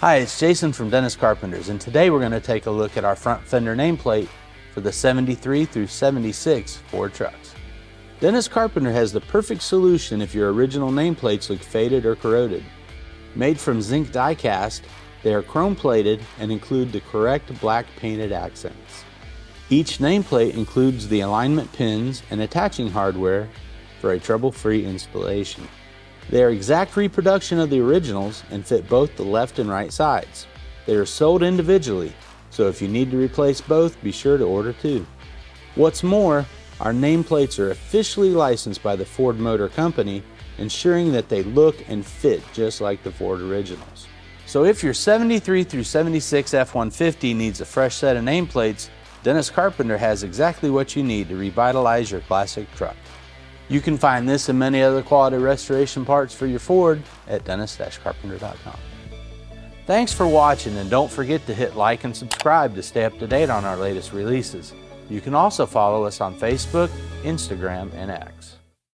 Hi, it's Jason from Dennis Carpenters, and today we're going to take a look at our front fender nameplate for the 73 through 76 Ford trucks. Dennis Carpenter has the perfect solution if your original nameplates look faded or corroded. Made from zinc die cast, they are chrome plated and include the correct black painted accents. Each nameplate includes the alignment pins and attaching hardware for a trouble-free installation. They are exact reproduction of the originals and fit both the left and right sides. They are sold individually, so if you need to replace both, be sure to order two. What's more, our nameplates are officially licensed by the Ford Motor Company, ensuring that they look and fit just like the Ford originals. So if your 73 through 76 F-150 needs a fresh set of nameplates, Dennis Carpenter has exactly what you need to revitalize your classic truck. You can find this and many other quality restoration parts for your Ford at dennis-carpenter.com. Thanks for watching, and don't forget to hit like and subscribe to stay up to date on our latest releases. You can also follow us on Facebook, Instagram, and X.